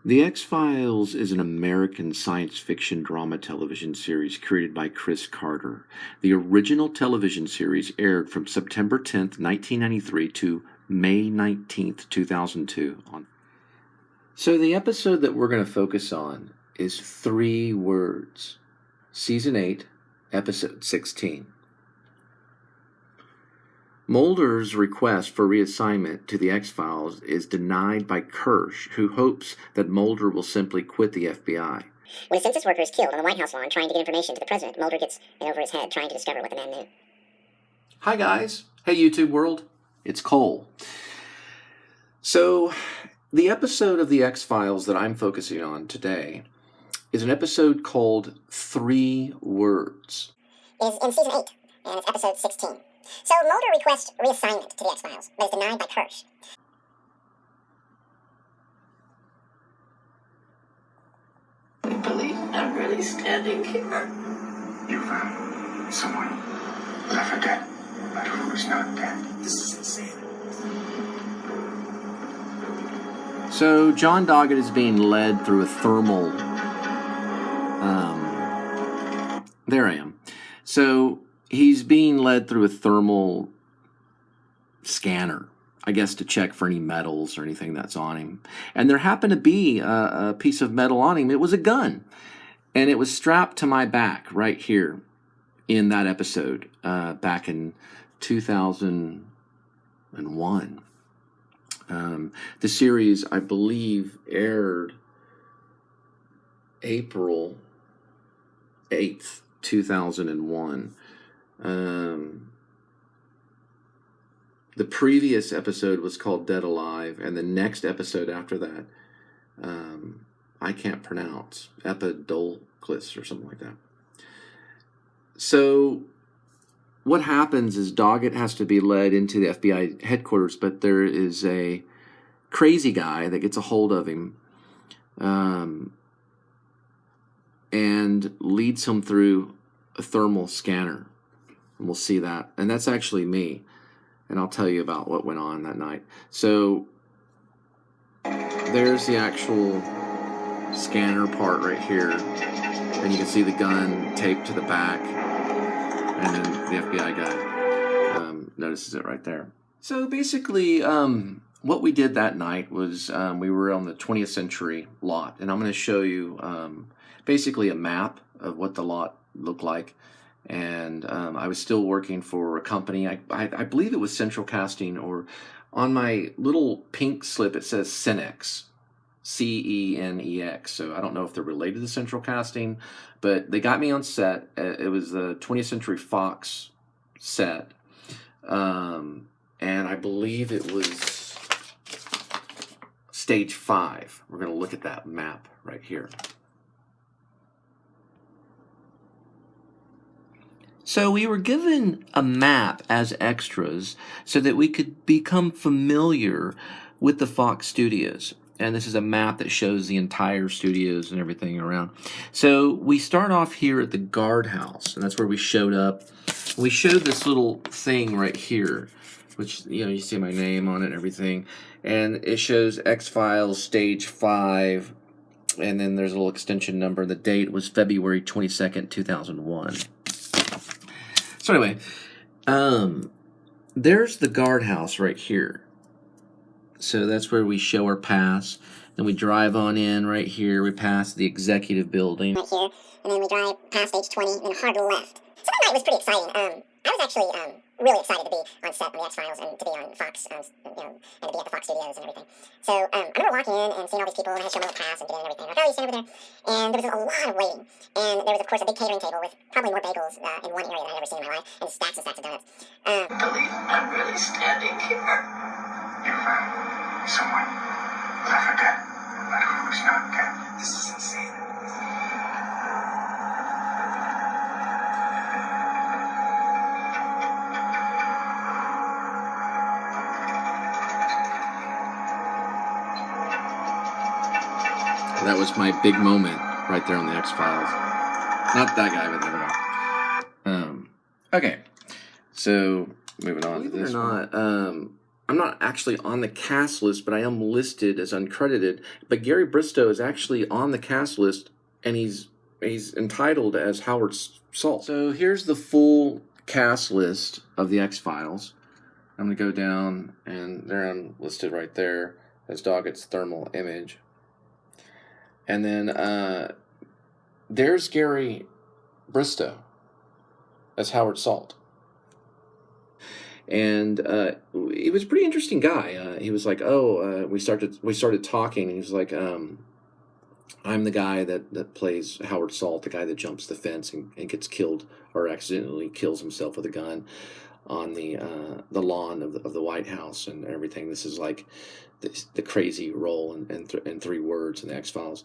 The X-Files is an American science fiction drama television series created by Chris Carter. The original television series aired from September 10th, 1993 to May 19th, 2002. So the episode that we're going to focus on is 3 words. Season 8, Episode 16. Mulder's request for reassignment to the X-Files is denied by Kirsch, who hopes that Mulder will simply quit the FBI. When a census worker is killed on the White House lawn trying to get information to the president, Mulder gets in over his head trying to discover what the man knew. Hi guys. Hey YouTube world. It's Cole. So, the episode of the X-Files that I'm focusing on today is an episode called 3 Words. It is in Season 8, and it's Episode 16. So Mulder requests reassignment to the X-Files, but is denied by Kirsch. I believe I'm really standing here. You found someone left for dead, but who's not dead. This is insane. So, John Dogget is being led through a thermal... there I am. So, he's being led through a thermal scanner, I guess, to check for any metals or anything that's on him. And there happened to be a piece of metal on him. It was a gun. And it was strapped to my back right here in that episode back in 2001. The series, I believe, aired April 8th, 2001. The previous episode was called Dead Alive, and the next episode after that, I can't pronounce, Epidolclus or something like that. So, what happens is Doggett has to be led into the FBI headquarters, but there is a crazy guy that gets a hold of him and leads him through a thermal scanner. And we'll see that. And that's actually me. And I'll tell you about what went on that night. So there's the actual scanner part right here. And you can see the gun taped to the back. And then the FBI guy notices it right there. So basically, what we did that night was we were on the 20th Century lot. And I'm going to show you basically a map of what the lot looked like. And I was still working for a company. I believe it was Central Casting, or on my little pink slip it says Cenex, Cenex. So I don't know if they're related to Central Casting, but they got me on set. It was the 20th Century Fox set, and I believe it was Stage 5. We're going to look at that map right here. So we were given a map as extras so that we could become familiar with the Fox studios. And this is a map that shows the entire studios and everything around. So we start off here at the guardhouse, and that's where we showed up. We showed this little thing right here, which, you know, you see my name on it and everything. And it shows X-Files Stage 5, and then there's a little extension number. The date was February 22nd, 2001. So anyway, there's the guardhouse right here. So that's where we show our pass. Then we drive on in right here. We pass the executive building. Right here, and then we drive past Stage 20, and then hard left. So that night was pretty exciting. I was actually really excited to be on set on the X-Files and to be on Fox, and to be at the Fox studios and everything. So I remember walking in and seeing all these people, and I had to show them the pass and get in and everything. Like, oh, you stand over there. And there was a lot of waiting. And there was, of course, a big catering table with probably more bagels in one area than I'd ever seen in my life, and stacks of donuts. I believe I'm really standing here. You found someone left for dead, but who's not dead. This is insane. That was my big moment right there on the X-Files. Not that guy, but the other guy. Okay, so moving on to this one. I'm not actually on the cast list, but I am listed as uncredited. But Gary Bristow is actually on the cast list, and he's entitled as Howard Salt. So here's the full cast list of the X-Files. I'm going to go down, and there I'm listed right there as Doggett's thermal image. And then there's Gary Bristow as Howard Salt. And he was a pretty interesting guy. He was like, we started talking, and he was like, I'm the guy that plays Howard Salt, the guy that jumps the fence and gets killed or accidentally kills himself with a gun on the lawn of the White House and everything. This is like the crazy role in 3 words in the X-Files.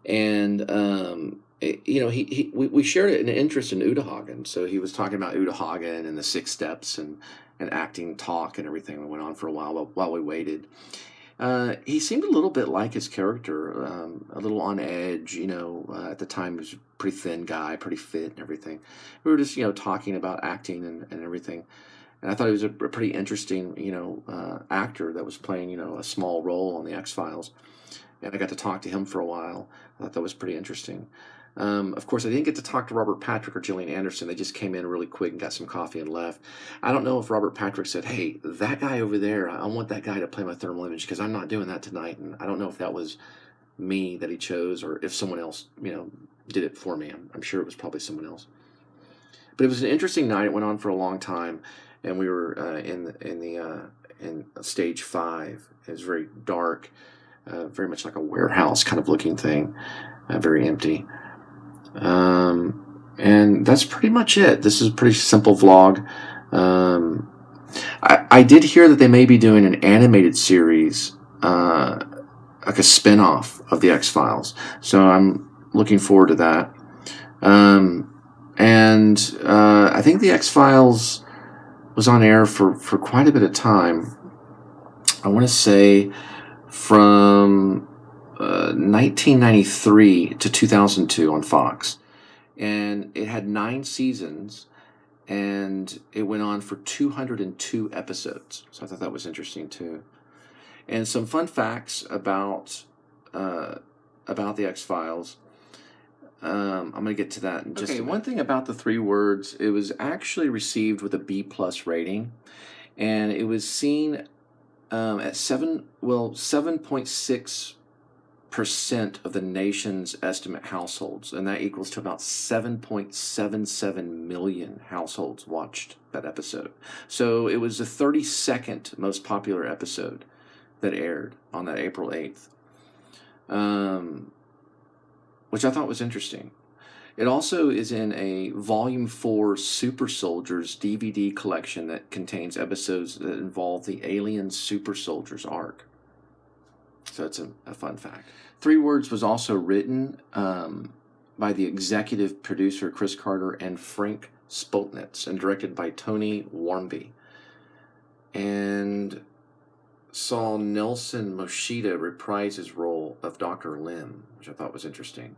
And we shared an interest in Uta Hagen, so he was talking about Uta Hagen and the 6 steps and acting talk and everything that went on for a while we waited. He seemed a little bit like his character, a little on edge. At the time he was a pretty thin guy, pretty fit and everything. We were just talking about acting and everything. And I thought he was a pretty interesting actor that was playing a small role on the X-Files. And I got to talk to him for a while. I thought that was pretty interesting. Of course, I didn't get to talk to Robert Patrick or Gillian Anderson. They just came in really quick and got some coffee and left. I don't know if Robert Patrick said, hey, that guy over there, I want that guy to play my thermal image because I'm not doing that tonight. And I don't know if that was me that he chose or if someone else, did it for me. I'm sure it was probably someone else. But it was an interesting night. It went on for a long time. And we were in stage 5. It was very dark. Very much like a warehouse kind of looking thing, very empty. And that's pretty much it. This is a pretty simple vlog. I did hear that they may be doing an animated series, like a spin-off of the X-Files. So I'm looking forward to that. I think the X-Files was on air for quite a bit of time. I want to say from 1993 to 2002 on Fox. And it had 9 seasons, and it went on for 202 episodes. So I thought that was interesting too. And some fun facts about the X-Files. I'm going to get to that in just a minute. One thing about the 3 words, it was actually received with a B+ rating, and it was seen at 7.6% of the nation's estimate households, and that equals to about 7.77 million households watched that episode. So it was the 32nd most popular episode that aired on that April 8th, which I thought was interesting. It also is in a Volume 4 Super Soldiers DVD collection that contains episodes that involve the Alien Super Soldiers arc. So it's a fun fact. 3 Words was also written by the executive producer Chris Carter and Frank Spotnitz and directed by Tony Warmby. And saw Nelson Moshida reprise his role of Dr. Lim, which I thought was interesting,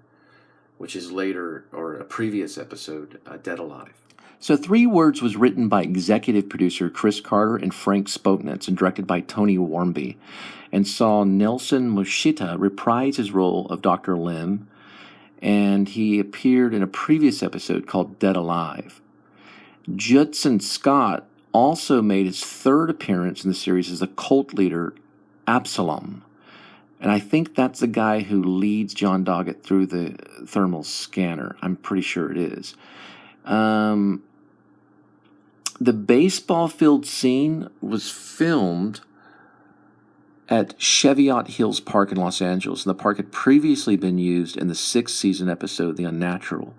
which is later, or a previous episode, Dead Alive. So 3 Words was written by executive producer Chris Carter and Frank Spotnitz and directed by Tony Warmby, and saw Nelson Moshida reprise his role of Dr. Lim, and he appeared in a previous episode called Dead Alive. Judson Scott also made his 3rd appearance in the series as the cult leader Absalom. And I think that's the guy who leads John Dogget through the thermal scanner. I'm pretty sure it is. The baseball field scene was filmed at Cheviot Hills Park in Los Angeles. And the park had previously been used in the 6th season episode, The Unnatural.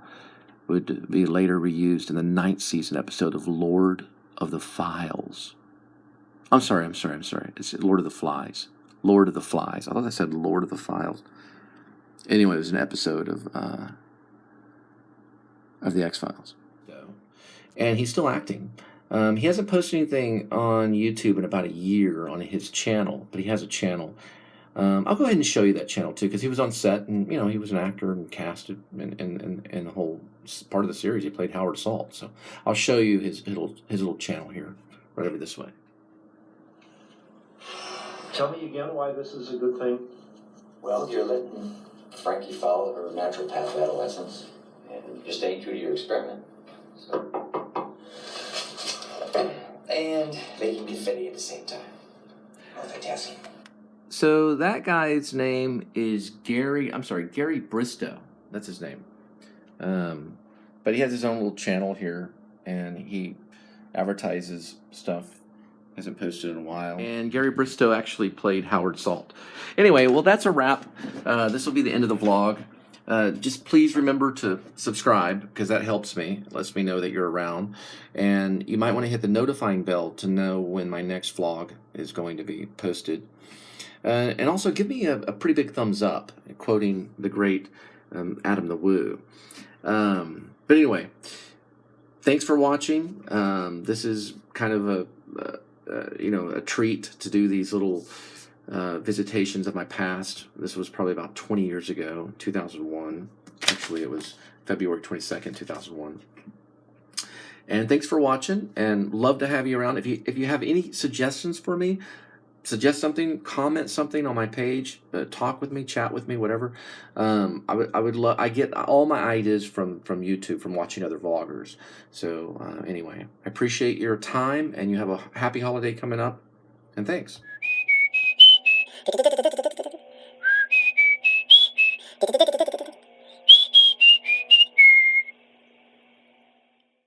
It would be later reused in the 9th season episode of Lord of the Files. I'm sorry. It's Lord of the Flies. Lord of the Flies. I thought I said Lord of the Files. Anyway, it was an episode of the X-Files. And he's still acting. He hasn't posted anything on YouTube in about a year on his channel, but he has a channel. I'll go ahead and show you that channel too, because he was on set, and he was an actor and casted in the whole part of the series. He played Howard Salt. So I'll show you his little channel here, right over this way. Tell me again why this is a good thing. Well, you're letting Frankie follow her natural path of adolescence, and you're staying true to your experiment. So, and making me Fetty at the same time. Multitasking. So that guy's name is Gary Bristow. That's his name. But he has his own little channel here, and he advertises stuff. Hasn't posted in a while. And Gary Bristow actually played Howard Salt. Anyway, well, that's a wrap. This will be the end of the vlog. Just please remember to subscribe, because that helps me. It lets me know that you're around. And you might want to hit the notifying bell to know when my next vlog is going to be posted. And also give me a pretty big thumbs up, quoting the great Adam the Woo. But anyway, thanks for watching. This is kind of a treat to do these little visitations of my past. This was probably about 20 years ago, 2001. Actually, it was February 22nd, 2001. And thanks for watching, and love to have you around. If you have any suggestions for me, suggest something, comment something on my page, talk with me, chat with me, whatever. I would love. I get all my ideas from YouTube, from watching other vloggers. So anyway, I appreciate your time, and you have a happy holiday coming up, and thanks.